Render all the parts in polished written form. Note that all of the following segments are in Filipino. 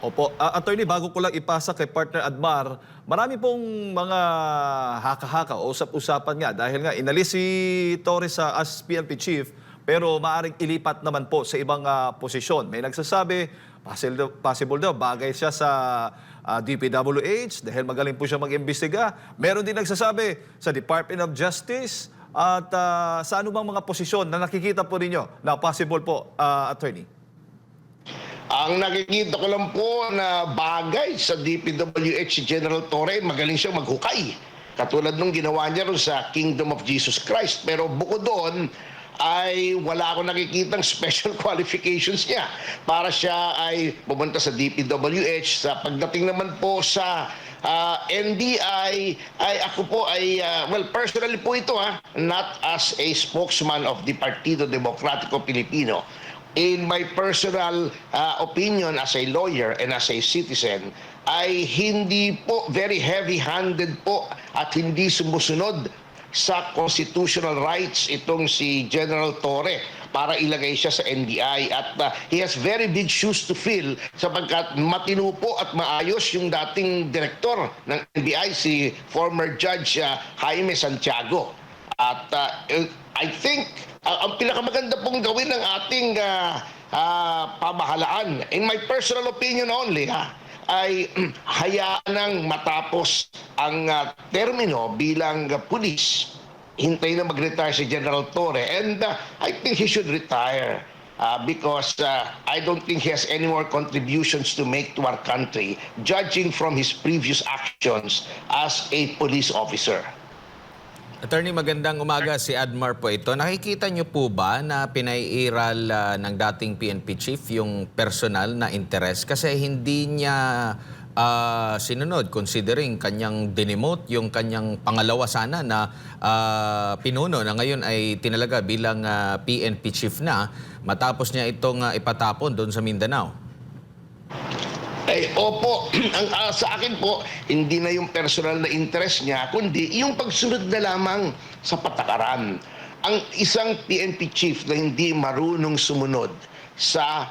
Opo. Attorney, bago ko lang ipasa kay partner Admar, marami pong mga haka-haka o usap-usapan nga dahil nga inalis si Torres as PNP chief pero maaring ilipat naman po sa ibang posisyon. May nagsasabi, possible daw, bagay siya sa DPWH dahil magaling po siya mag-imbestiga. Meron din nagsasabi sa Department of Justice at sa anumang mga posisyon na nakikita po ninyo na possible po, attorney. Ang nakikita ko lang po na bagay sa DPWH si General Torre, magaling siyang maghukay. Katulad nung ginawa niya rin sa Kingdom of Jesus Christ. Pero bukod doon, ay wala akong nakikitang special qualifications niya para siya ay pumunta sa DPWH. Sa pagdating naman po sa NBI, ay ako po ay, well, personally po ito, not as a spokesman of the Partido Demokratiko Pilipino. In my personal opinion as a lawyer and as a citizen, ay hindi po very heavy-handed po at hindi sumusunod sa constitutional rights itong si General Torre para ilagay siya sa NBI. At he has very big shoes to fill sapagkat matino po at maayos yung dating direktor ng NBI, si former Judge Jaime Santiago. At I think ang pinakamaganda pong gawin ng ating pamahalaan, in my personal opinion only, ay hayaan nang matapos ang termino bilang pulis. Hintay na mag-retire si General Torre, and I think he should retire because I don't think he has any more contributions to make to our country, judging from his previous actions as a police officer. Attorney, magandang umaga, si Admar po ito. Nakikita niyo po ba na pinaiiral ng dating PNP chief yung personal na interes? Kasi hindi niya sinunod considering kanyang dinemote, yung kanyang pangalawa sana na pinuno na ngayon ay tinalaga bilang PNP chief na matapos niya itong ipatapon doon sa Mindanao. Opo, sa akin po, hindi na yung personal na interest niya, kundi yung pagsunod na lamang sa patakaran. Ang isang PNP chief na hindi marunong sumunod sa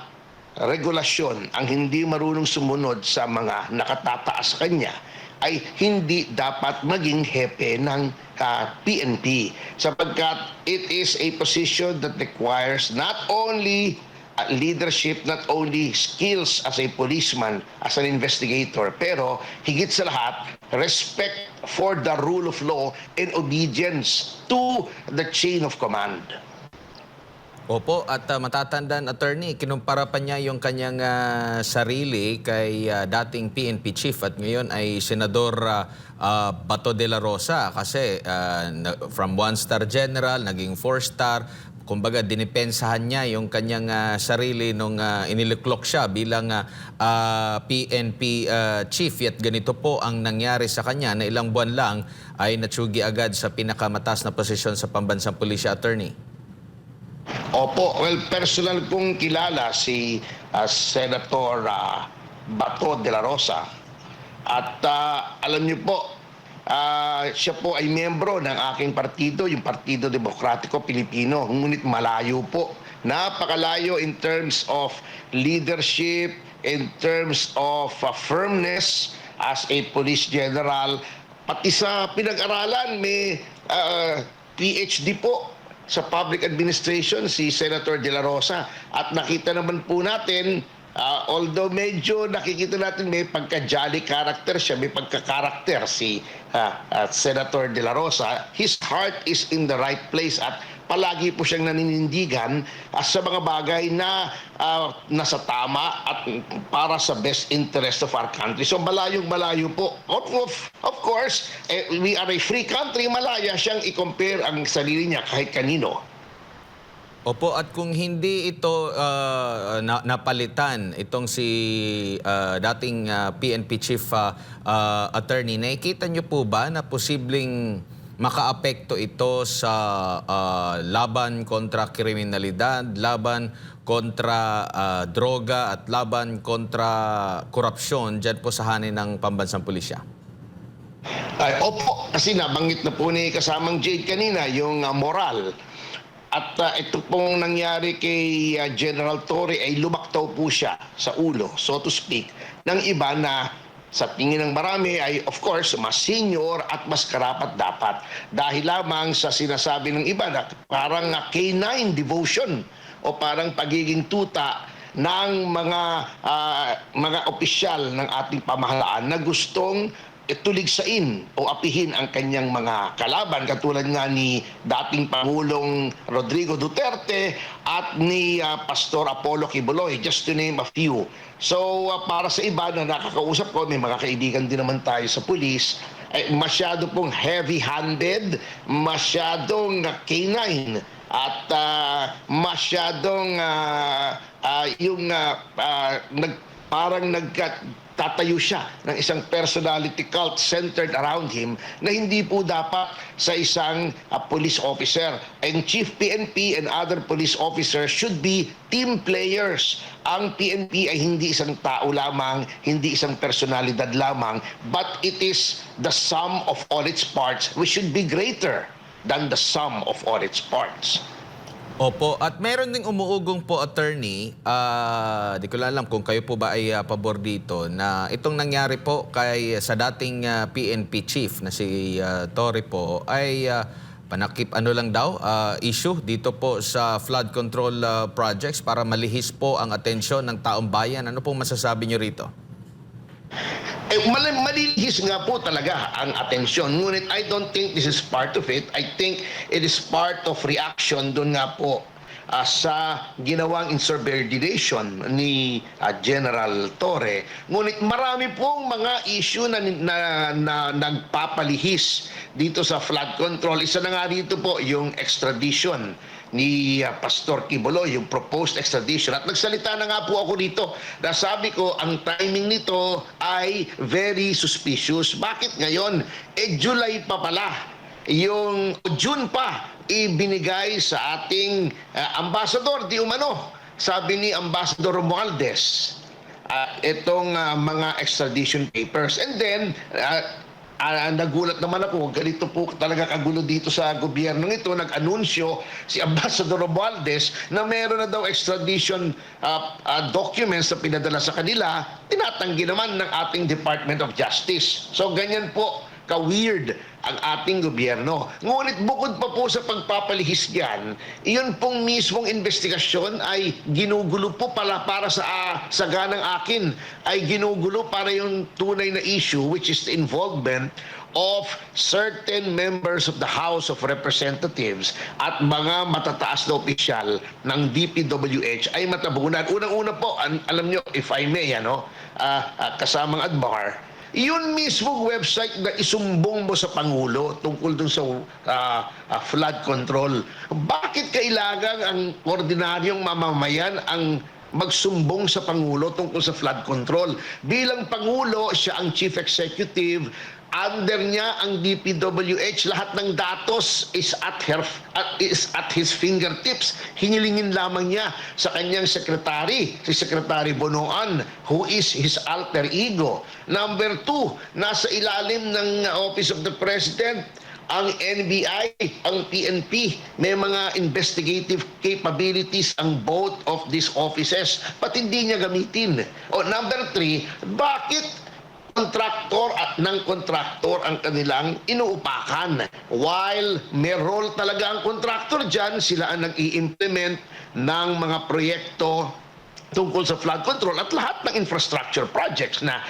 regulasyon, ang hindi marunong sumunod sa mga nakatataas kanya, ay hindi dapat maging hepe ng PNP. Sapagkat it is a position that requires not only leadership, not only skills as a policeman, as an investigator, pero higit sa lahat, respect for the rule of law and obedience to the chain of command. Opo, at matatandaan, attorney, kinumpara pa niya yung kanyang sarili kay dating PNP chief at ngayon ay Senador Bato de la Rosa kasi from 1-star general, naging 4-star. Kumbaga, dinipensahan niya yung kanyang sarili nung iniluklok siya bilang PNP chief. At ganito po ang nangyari sa kanya na ilang buwan lang ay natsugi agad sa pinakamataas na posisyon sa pambansang pulisya, attorney. Opo, well, personal kong kilala si Senator Bato de la Rosa. At alam niyo po, siya po ay miyembro ng aking partido, yung Partido Demokratiko Pilipino. Ngunit malayo po. Napakalayo in terms of leadership, in terms of firmness as a police general. Pati sa pinag-aralan, may PhD po sa public administration si Senator De La Rosa. At nakita naman po natin, although medyo nakikita natin may pagka-jolly character siya, may pagka-character si Senator De La Rosa, his heart is in the right place at palagi po siyang naninindigan sa mga bagay na nasa tama at para sa best interest of our country. So malayong-malayo po. Of course, we are a free country, malaya siyang i-compare ang sarili niya kahit kanino. Opo, at kung hindi ito napalitan, itong si dating PNP Chief Attorney, nakikita niyo po ba na posibleng makaapekto ito sa laban kontra kriminalidad, laban kontra droga at laban kontra korupsyon dyan po sa hanin ng pambansang pulisya? Opo, kasi nabanggit na po ni kasamang Jade kanina yung moral. At ito pong nangyari kay General Torre ay lumaktaw po siya sa ulo, so to speak, ng iba na sa tingin ng marami ay of course mas senior at mas karapat dapat dahil lamang sa sinasabi ng iba na parang canine devotion o parang pagiging tuta ng mga opisyal ng ating pamahalaan na gustong tuligsain o apihin ang kanyang mga kalaban katulad nga ni dating Pangulong Rodrigo Duterte at ni Pastor Apollo Quiboloy, just to name a few. So para sa iba na nakakausap ko, may mga kaibigan din naman tayo sa pulis, masyado pong heavy-handed, masyadong canine at masyadong parang tatayo siya ng isang personality cult centered around him na hindi po dapat sa isang police officer. And Chief PNP and other police officers should be team players. Ang PNP ay hindi isang tao lamang, hindi isang personalidad lamang, but it is the sum of all its parts, which should be greater than the sum of all its parts. Opo, at meron ding umuugong po, attorney, di ko lang alam kung kayo po ba ay pabor dito, na itong nangyari po sa dating PNP chief na si Torre po ay panakip issue dito po sa flood control projects para malihis po ang atensyon ng taong bayan. Ano pong masasabi niyo rito? Malilihis nga po talaga ang atensyon. Ngunit I don't think this is part of it. I think it is part of reaction doon nga po sa ginawang insubordination ni General Torre. Ngunit marami pong mga issue na nagpapalihis dito sa flood control. Isa na nga dito po yung extradition ni Pastor Quiboloy, yung proposed extradition. At nagsalita na nga po ako dito na sabi ko ang timing nito ay very suspicious. Bakit ngayon? July pa pala. Yung June pa ibinigay sa ating ambassador di umano. Sabi ni Ambassador Romualdez itong mga extradition papers. And then nagulat naman ako, ganito po talaga kagulo dito sa gobyerno ito, nag-anunsyo si Ambassador Romualdez na meron na daw extradition documents na pinadala sa kanila, tinatanggi naman ng ating Department of Justice. So ganyan po ka-weird ang ating gobyerno. Ngunit bukod pa po sa pagpapalihis yan, iyon pong mismong investigasyon ay ginugulo po pala para sa ganang akin, ay ginugulo para yung tunay na issue, which is the involvement of certain members of the House of Representatives at mga matataas na opisyal ng DPWH ay matabunan. Unang-una po, alam nyo, if I may, kasamang ADMAR, yun mismo website na isumbong mo sa Pangulo tungkol dun sa flood control. Bakit kailangan ang ordinaryong mamamayan ang magsumbong sa Pangulo tungkol sa flood control? Bilang Pangulo, siya ang Chief Executive, under niya ang DPWH, lahat ng datos is at his fingertips. Hinilingin lamang niya sa kanyang secretary, si Secretary Bonoan, who is his alter ego. Number 2, nasa ilalim ng Office of the President ang NBI, ang PNP. May mga investigative capabilities ang both of these offices, but hindi niya gamitin. Number 3, bakit kontraktor at ng kontraktor ang kanilang inuupakan? While may role talaga ang kontraktor dyan, sila ang nag-i-implement ng mga proyekto tungkol sa flood control at lahat ng infrastructure projects na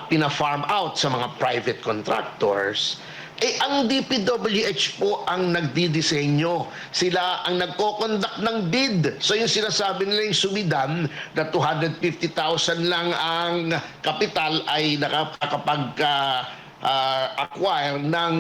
pina-farm out sa mga private contractors. Ang DPWH po ang nagdidisenyo. Sila ang nagko-conduct ng bid. So yung sinasabi nila yung sumidan na 250,000 lang ang kapital ay nakakapag-acquire ng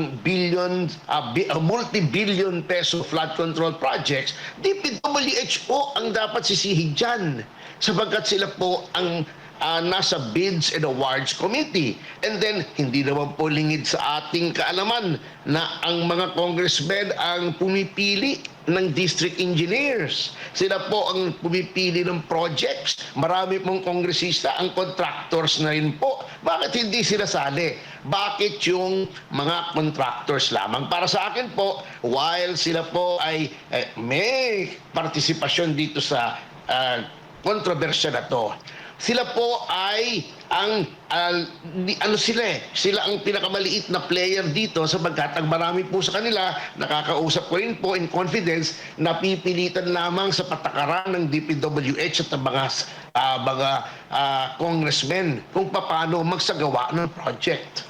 multi-billion peso flood control projects. DPWH po ang dapat sisihig dyan sapagkat sila po ang nasa Bids and Awards Committee. And then, hindi naman po lingid sa ating kaalaman na ang mga congressmen ang pumipili ng district engineers. Sila po ang pumipili ng projects. Marami pong kongresista, ang contractors na rin po Bakit hindi sila sali? Bakit yung mga contractors lamang? Para sa akin po, while sila po ay may partisipasyon dito sa kontrobersya na to, sila po ay sila ang pinakamaliit na player dito sapagkat ang marami po sa kanila, nakakausap ko rin po in confidence, napipilitan lamang sa patakaran ng DPWH at ang mga congressmen kung paano magsagawa ng project.